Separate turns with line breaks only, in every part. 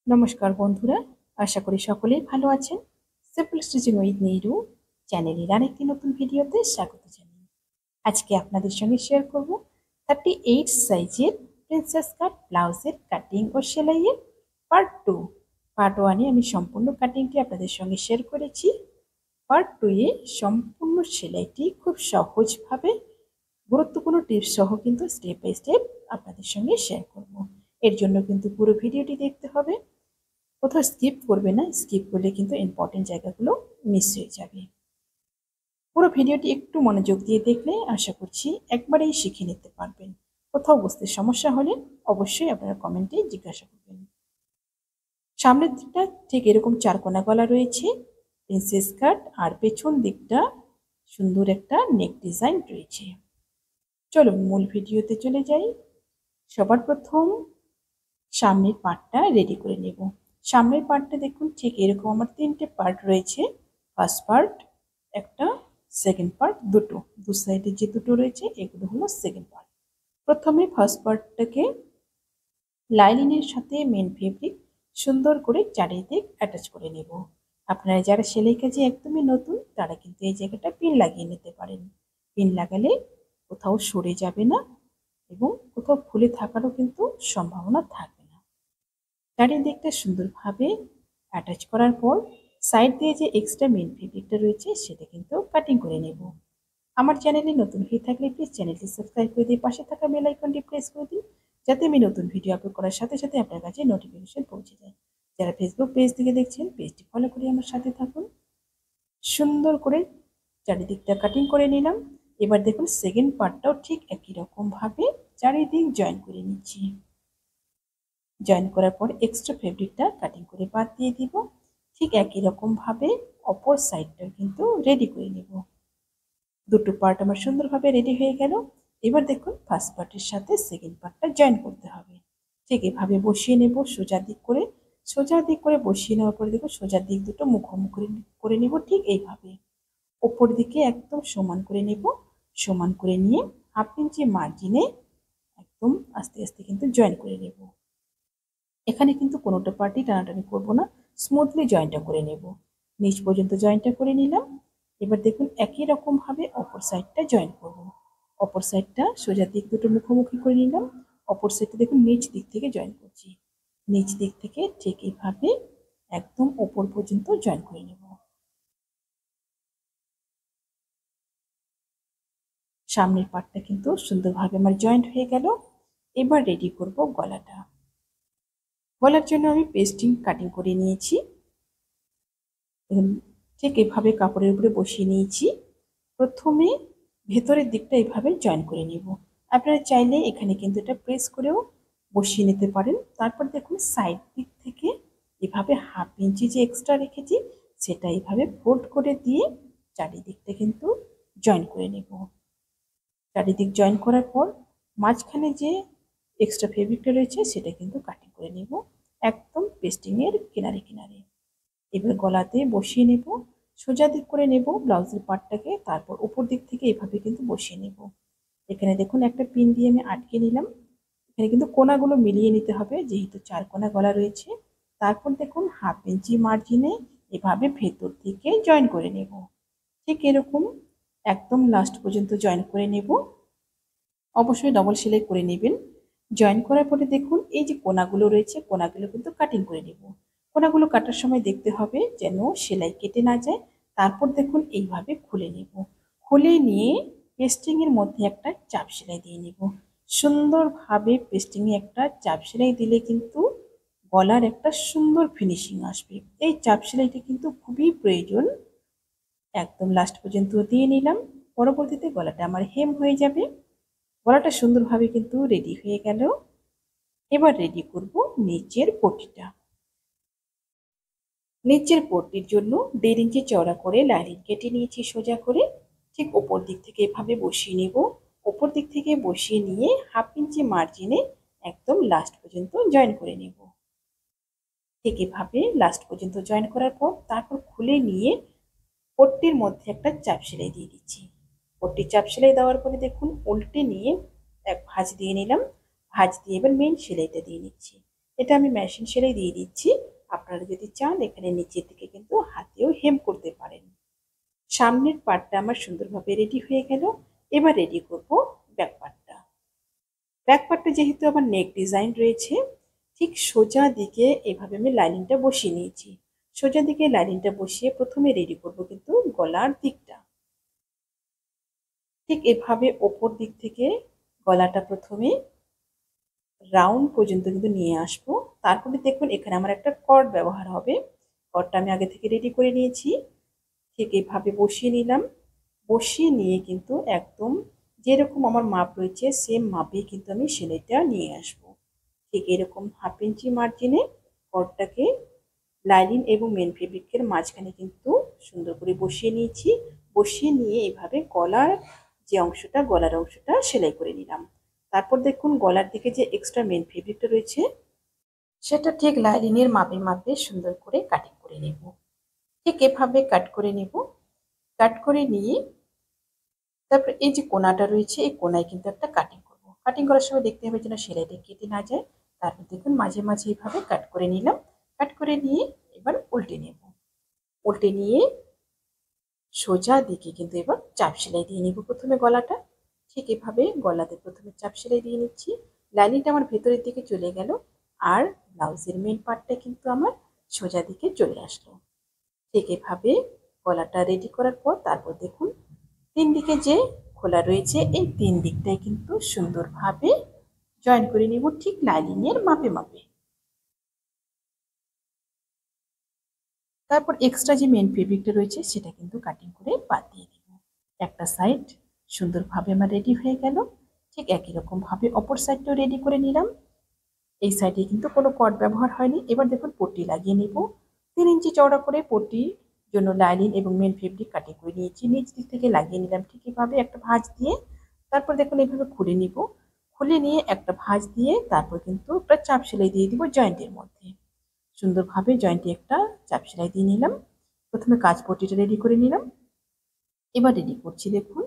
নমস্কার বন্ধুরা, আশা করি সকলেই ভালো আছেন। সিম্পল স্টিচিং উইথ নিরু চ্যানেলের আরেকটি নতুন ভিডিওতে স্বাগত জানাই। আজকে আপনাদের সঙ্গে শেয়ার করব 38 সাইজের প্রিন্সেস কাট ব্লাউজের কাটিং ও সেলাইয়ের পার্ট 2। পার্ট 1-এ আমি সম্পূর্ণ কাটিংটি আপনাদের সঙ্গে শেয়ার করেছি। পার্ট 2-এ সম্পূর্ণ সেলাইটি খুব সহজভাবে গুরুত্বপূর্ণ টিপস সহ কিন্তু স্টেপ বাই স্টেপ আপনাদের সঙ্গে শেয়ার করব। এর জন্য কিন্তু পুরো ভিডিওটি দেখতে হবে, কোথাও স্কিপ করবে না। স্কিপ করলে কিন্তু ইম্পর্টেন্ট জায়গাগুলো মিস হয়ে যাবে। পুরো ভিডিওটি একটু মনোযোগ দিয়ে দেখলে আশা করছি একবারেই শিখে নিতে পারবেন। কোথাও বুঝতে সমস্যা হলে অবশ্যই আপনারা কমেন্টে জিজ্ঞাসা করবেন। সামনের দিকটা ঠিক এরকম চারকোনা গলা রয়েছে, প্রিন্সেস কাট, আর পেছন দিকটা সুন্দর একটা নেক ডিজাইন রয়েছে। চলুন মূল ভিডিওতে চলে যাই। সবার প্রথম সামনের পার্টটা রেডি করে নেব। সামনের পার্টটা দেখুন ঠিক এরকম আমার 3টে পার্ট রয়েছে। ফার্স্ট পার্ট একটা, সেকেন্ড পার্ট দুটো, দু সাইডে যে দুটো রয়েছে এগুলো হলো সেকেন্ড পার্ট। প্রথমে ফার্স্ট পার্টটাকে লাইনিংয়ের সাথে মেন ফেব্রিক সুন্দর করে চারিদিক অ্যাটাচ করে নেব। আপনারা যারা সেলাই কাজে একদমই নতুন তারা কিন্তু এই জায়গাটা পিন লাগিয়ে নিতে পারেন। পিন লাগালে কোথাও সরে যাবে না এবং কোথাও খুলে থাকারও কিন্তু সম্ভাবনা থাকবে না। চারিদিকটা সুন্দরভাবে অ্যাটাচ করার পর সাইড দিয়ে যে এক্সট্রা মেন ফেব্রিকটা রয়েছে সেটা কিন্তু কাটিং করে নেব। আমার চ্যানেলে নতুন হয়ে থাকলে প্লিজ চ্যানেলটি সাবস্ক্রাইব করে দিয়ে পাশে থাকা বেল আইকনটি প্রেস করে দিন, যাতে আমি নতুন ভিডিও আপলোড করার সাথে সাথে আপনার কাছে নোটিফিকেশন পৌঁছে যায়। যারা ফেসবুক পেজ থেকে দেখছেন পেজটি ফলো করে আমার সাথে থাকুন। সুন্দর করে চারিদিকটা কাটিং করে নিলাম। এবার দেখুন সেকেন্ড পার্টটাও ঠিক একই রকমভাবে চারিদিক জয়েন করে নিচ্ছি। জয়েন করার পর এক্সট্রা ফেব্রিকটা কাটিং করে বাদ দিয়ে দিব। ঠিক একই রকমভাবে অপর সাইডটা কিন্তু রেডি করে নেব। দুটো পার্ট আমার সুন্দরভাবে রেডি হয়ে গেল। এবার দেখুন ফার্স্ট পার্টের সাথে সেকেন্ড পার্টটা জয়েন করতে হবে। ঠিক এভাবে বসিয়ে নেব সোজা দিক করে। সোজা দিক করে বসিয়ে নেওয়ার পরে দেখুন সোজা দিক দুটো মুখোমুখি করে নেব ঠিক এইভাবে। ওপর দিকে একদম সমান করে নেব। সমান করে নিয়ে 1/2 ইঞ্চি মার্জিনে একদম আস্তে আস্তে কিন্তু জয়েন করে নেব। এখানে কিন্তু কোনোটা পার্টি টানাটানি করব না, স্মুথলি জয়েন্টটা করে নেব। নিচ পর্যন্ত জয়েন্টটা করে নিলাম। এবার দেখুন একই রকমভাবে অপর সাইডটা জয়েন করব। অপর সাইডটা সোজা দিক দুটো মুখোমুখি করে নিলাম। অপর সাইডটা দেখুন নিচ দিক থেকে জয়েন করছি। নিচ দিক থেকে ঠিক এইভাবে একদম ওপর পর্যন্ত জয়েন করে নেব। সামনের পার্টটা কিন্তু সুন্দরভাবে আমার জয়েন্ট হয়ে গেল। এবার রেডি করব গলাটা। গলার জন্য আমি পেস্টিং কাটিং করে নিয়েছি। ঠিক এভাবে কাপড়ের উপরে বসিয়ে নিয়েছি। প্রথমে ভেতরের দিকটা এভাবে জয়েন করে নিব। আপনারা চাইলে এখানে কিন্তু এটা প্রেস করেও বসিয়ে নিতে পারেন। তারপর দেখুন সাইড দিক থেকে এভাবে 1/2 ইঞ্চি যে এক্সট্রা রেখেছি সেটা এইভাবে ফোল্ড করে দিয়ে চারিদিকটা কিন্তু জয়েন করে নেব। চারিদিক জয়েন করার পর মাঝখানে যে এক্সট্রা ফেব্রিকটা রয়েছে সেটা কিন্তু কাটিং করে নেব একদম পেস্টিংয়ের কিনারে কিনারে। এবার গলাতে বসিয়ে নেব। সোজা দিক করে নেব ব্লাউজের পার্টটাকে, তারপর উপর দিক থেকে এভাবে কিন্তু বসিয়ে নেব। এখানে দেখুন একটা পিন দিয়ে আমি আটকে নিলাম। এখানে কিন্তু কোনাগুলো মিলিয়ে নিতে হবে যেহেতু 4 কোনা গলা রয়েছে। তারপর দেখুন 1/2 ইঞ্চি মার্জিনে এভাবে ভেতর থেকে জয়েন করে নেব। ঠিক এরকম একদম লাস্ট পর্যন্ত জয়েন করে নেব। অবশ্যই ডবল সেলাই করে নেবেন। জয়েন করার পরে দেখুন এই যে কোনাগুলো রয়েছে কোনাগুলো কিন্তু কাটিং করে নেব। কোনাগুলো কাটার সময় দেখতে হবে যেন সেলাই কেটে না যায়। তারপর দেখুন এইভাবে খুলে নেব। খুলে নিয়ে পেস্টিংয়ের মধ্যে একটা চাপ সেলাই দিয়ে নেব। সুন্দরভাবে পেস্টিংয়ে একটা চাপ সেলাই দিলে কিন্তু গলার একটা সুন্দর ফিনিশিং আসবে। এই চাপ সেলাইটা কিন্তু খুবই প্রয়োজন। একদম লাস্ট পর্যন্ত দিয়ে নিলাম। পরবর্তীতে গলাটা আমার হেম হয়ে যাবে। গলাটা সুন্দরভাবে কিন্তু রেডি হয়ে গেল। এবার রেডি করব নিচের পট্টিটা। নিচের পট্টির জন্য 1.5 ইঞ্চি চওড়া করে লাইনিং কেটে নিয়েছি সোজা করে। ঠিক ওপর দিক থেকে এভাবে বসিয়ে নেব। ওপর দিক থেকে বসিয়ে নিয়ে 1/2 ইঞ্চি মার্জিনে একদম লাস্ট পর্যন্ত জয়েন করে নেব। ঠিক এভাবে লাস্ট পর্যন্ত জয়েন করার পর তারপর খুলে নিয়ে পট্টির মধ্যে একটা চাপ সেলাই দিয়ে দিচ্ছি। পট্টির চাপ সেলাই দেওয়ার পরে দেখুন উল্টে নিয়ে এক ভাঁজ দিয়ে নিলাম। ভাঁজ দিয়ে এবার মেন সেলাইটা দিয়ে নিচ্ছি। এটা আমি মেশিন সেলাই দিয়ে দিচ্ছি। আপনারা যদি চান এখানে নিচের দিকে কিন্তু হাতেও হেম করতে পারেন। সামনের পার্টটা আমার সুন্দরভাবে রেডি হয়ে গেল। এবার রেডি করব ব্যাক পার্টটা। ব্যাক পার্টটা যেহেতু আমার নেক ডিজাইন রয়েছে, ঠিক সোজা দিকে এভাবে আমি লাইনিংটা বসিয়ে নিয়েছি। সোজা দিকে লাইনিংটা বসিয়ে প্রথমে রেডি করব কিন্তু গলার দিকটা। ঠিক এভাবে ওপর দিক থেকে গলাটা প্রথমে রাউন্ড পর্যন্ত কিন্তু নিয়ে আসবো। তারপরে দেখুন এখানে আমার একটা কর্ড ব্যবহার হবে। কর্ডটা আমি আগে থেকে রেডি করে নিয়েছি। ঠিক এভাবে বসিয়ে নিলাম। বসিয়ে নিয়ে কিন্তু একদম যেরকম আমার মাপ রয়েছে সেম মাপে কিন্তু আমি সেলাইটা নিয়ে আসবো। ঠিক এরকম 1/2 ইঞ্চি মার্জিনে কর্ডটাকে লাইনিং এবং মেন ফেব্রিকের মাঝখানে কিন্তু সুন্দর করে বসিয়ে নিয়েছি। বসিয়ে নিয়ে এভাবে গলার অংশটা সেলাই করে নিলাম। তারপর দেখুন গলার দিকে যে এক্সট্রা মেন ফেব্রিকটা রয়েছে সেটা ঠিক লাইনিংয়ের মাপে মাপে সুন্দর করে কাটিং করে নেব। ঠিক এভাবে কাট করে নেব। কাট করে নিয়ে তারপর এই যে কোনাটা রয়েছে এই কোনায় কিন্তু একটা কাটিং করব। কাটিং করার সময় দেখতে হবে যেন সেলাইটা কেটে না যায়। তারপর দেখুন মাঝে মাঝে এইভাবে কাট করে নিলাম। কাট করে নিয়ে এবার উল্টে নেব। উল্টে নিয়ে সোজা দিকে কিন্তু এবার চাপ সেলাই দিয়ে নেব প্রথমে গলাটা। ঠিক এভাবে গলাতে প্রথমে চাপ সেলাই দিয়ে নিচ্ছি। লাইনিংটা আমার ভেতরের দিকে চলে গেল আর ব্লাউজের মেন পার্টটা কিন্তু আমার সোজা দিকে চলে আসলো। ঠিক এভাবে গলাটা রেডি করার পর তারপর দেখুন 3 দিকে যে খোলা রয়েছে এই 3 দিকটাই কিন্তু সুন্দরভাবে জয়েন করে নিব ঠিক লাইনিংয়ের মাপে মাপে। তারপর এক্সট্রা যে মেন ফেব্রিকটা রয়েছে সেটা কিন্তু কাটিং করে বাদ দিয়ে দিব। একটা সাইড সুন্দরভাবে আমার রেডি হয়ে গেল। ঠিক একই রকম ভাবে অপর সাইডটাও রেডি করে নিলাম। এই সাইডে কিন্তু কোনো কট ব্যবহার হয়নি। এবার দেখুন পট্টি লাগিয়ে নিব। 3 ইঞ্চি চওড়া করে পট্টির জন্য লাইনিং এবং মেন ফেব্রিক কাটিং করে নিয়েছি। নিচ দিক থেকে লাগিয়ে নিলাম ঠিক এভাবে একটা ভাঁজ দিয়ে। তারপর দেখুন এইভাবে খুলে নিব। খুলে নিয়ে একটা ভাঁজ দিয়ে তারপর কিন্তু একটা চাপ সেলাই দিয়ে দিব জয়েন্টের মধ্যে। সুন্দরভাবে জয়েন্টে একটা চাপ সেলাই দিয়ে নিলাম। প্রথমে কাজ পট্টিটা রেডি করে নিলাম। এবার রেডি করছি দেখুন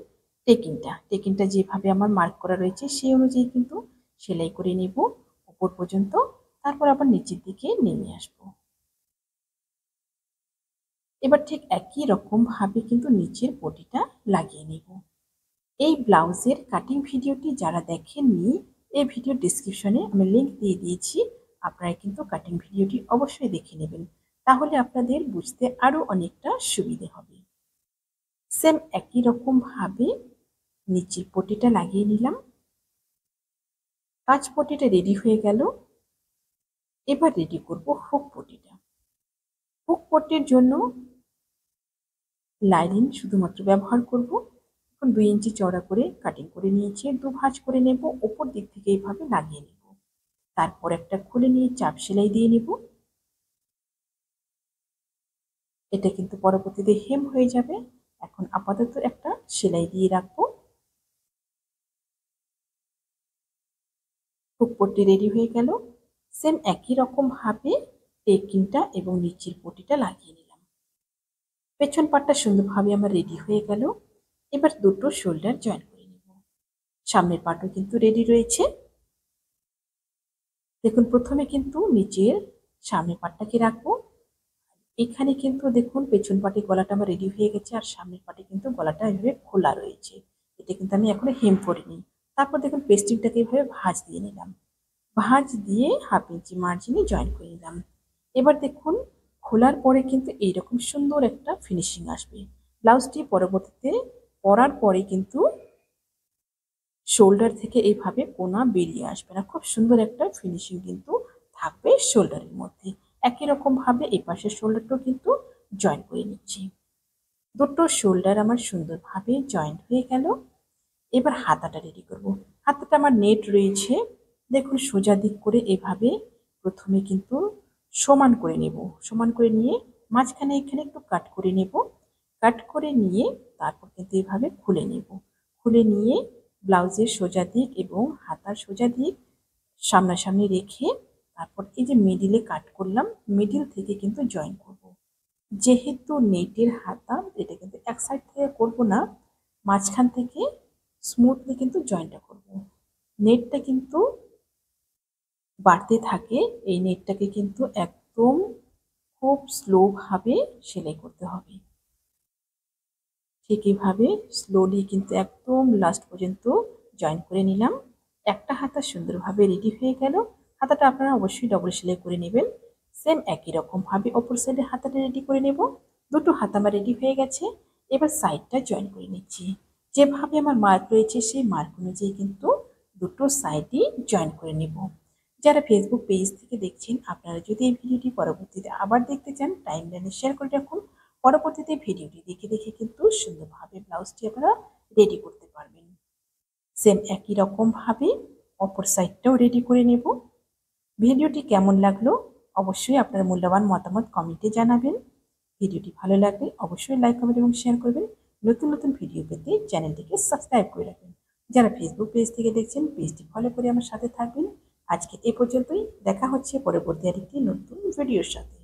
টেকিংটা যেভাবে আমার মার্ক করা রয়েছে সেই অনুযায়ী কিন্তু সেলাই করে নেব উপর পর্যন্ত। তারপর আবার নিচের দিকে নেমে আসবো। এবার ঠিক একই রকম ভাবে কিন্তু নিচের পটিটা লাগিয়ে নেব। এই ব্লাউজের কাটিং ভিডিওটি যারা দেখেননি এই ভিডিও ডিসক্রিপশনে আমি লিংক দিয়ে দিয়েছি। আপনারা কিন্তু কাটিং ভিডিওটি অবশ্যই দেখে নেবেন, তাহলে আপনাদের বুঝতে আরো অনেকটা সুবিধে হবে। সেম একই রকম ভাবে নিচের পটিটা লাগিয়ে নিলাম। কাজ পটিটা রেডি হয়ে গেল। এবার রেডি করব হুক পটিটা। হুক পটির জন্য লাইনিং শুধুমাত্র ব্যবহার করব। এখন 2 ইঞ্চি চওড়া করে কাটিং করে নিয়েছি। 2 ভাঁজ করে নেব। উপর দিক থেকে এইভাবে লাগিয়ে নেব। তারপর একটা খুলে নিয়ে চাপ সেলাই দিয়ে নেব। এটা কিন্তু পরবর্তীতে হেম হয়ে যাবে। এখন আপাতত একটা সেলাই দিয়ে রাখবো। হুক পট্টি রেডি হয়ে গেল। সেম একই রকম ভাবে টেকিংটা এবং নিচের পটিটা লাগিয়ে নিলাম। পেছন পাটটা সুন্দরভাবে আমার রেডি হয়ে গেল। এবার দুটো শোল্ডার জয়েন করে নেব। সামনের পাটও কিন্তু রেডি রয়েছে। দেখুন প্রথমে কিন্তু নিচের সামনের পাটটাকে রাখবো। এখানে কিন্তু দেখুন পেছন পাটে গলাটা আমার রেডি হয়ে গেছে আর সামনের পাটে কিন্তু গলাটা এভাবে খোলা রয়েছে। এটা কিন্তু আমি এখনো হেম করিনি। তারপর দেখুন পেস্টিংটাকে এভাবে ভাঁজ দিয়ে নিলাম। ভাঁজ দিয়ে 1/2 ইঞ্চি মার্জিনে জয়েন করে নিলাম। এবার দেখুন খোলার পরে কিন্তু এইরকম সুন্দর একটা ফিনিশিং আসবে। ব্লাউজটি পরবর্তীতে পরার পরে কিন্তু শোল্ডার থেকে এইভাবে কোনা বেরিয়ে আসবে না। খুব সুন্দর একটা ফিনিশিং কিন্তু থাকবে শোল্ডারের মধ্যে। একই রকম ভাবে এই পাশের শোল্ডারটাও কিন্তু জয়েন করে নিচ্ছি। দুটো শোল্ডার আমার সুন্দরভাবে জয়েন্ট হয়ে গেল। এবার হাতাটা রেডি করব। হাতাটা আমার নেট রয়েছে। দেখুন সোজা দিক করে এভাবে প্রথমে কিন্তু সমান করে নেব। সমান করে নিয়ে মাঝখানে এখানে একটু কাট করে নেব। কাট করে নিয়ে তারপর কিন্তু এভাবে খুলে নেব। খুলে নিয়ে ব্লাউজের সোজা দিক এবং হাতার সোজা দিক সামনাসামনি রেখে তারপর এই যে মিডিলে কাট করলাম মিডিল থেকে কিন্তু জয়েন করব। যেহেতু নেটের হাতা এটা কিন্তু এক সাইড থেকে করব না, মাঝখান থেকে স্মুথলি কিন্তু জয়েনটা করব। নেটটা কিন্তু বাড়তে থাকে, এই নেটটাকে কিন্তু একদম খুব স্লোভাবে সেলাই করতে হবে। ঠিক এইভাবে স্লোলি কিন্তু একদম লাস্ট পর্যন্ত জয়েন করে নিলাম। একটা হাতা সুন্দরভাবে রেডি হয়ে গেল। হাতাটা আপনারা অবশ্যই ডবল সেলাই করে নেবেন। সেম একই রকমভাবে অপর সাইডের হাতাটা রেডি করে নেব। দুটো হাতা আমার রেডি হয়ে গেছে। এবার সাইডটা জয়েন করে নিচ্ছি। যেভাবে আমার মার্ক রয়েছে সেই মার্ক অনুযায়ী কিন্তু দুটো সাইডই জয়েন করে নেব। যারা ফেসবুক পেজ থেকে দেখছেন, আপনারা যদি এই ভিডিওটি পরবর্তীতে আবার দেখতে চান, টাইমলাইনে শেয়ার করে রাখুন। পরবর্তীতে ভিডিওটি দেখে দেখে কিন্তু সুন্দরভাবে ব্লাউজটি আপনারা রেডি করতে পারবেন। সেম একই রকমভাবে অপর সাইডটাও রেডি করে নেব। ভিডিওটি কেমন লাগলো অবশ্যই আপনার মূল্যবান মতামত কমেন্টে জানাবেন। ভিডিওটি ভালো লাগলে অবশ্যই লাইক, কমেন্ট এবং শেয়ার করবেন। নতুন নতুন ভিডিও পেতে চ্যানেলটিকে সাবস্ক্রাইব করে রাখবেন। যারা ফেসবুক পেজ থেকে দেখছেন, পেজটি ফলো করে আমার সাথে থাকবেন। আজকে এ পর্যন্তই। দেখা হচ্ছে পরবর্তী আরেকটি নতুন ভিডিওর সাথে।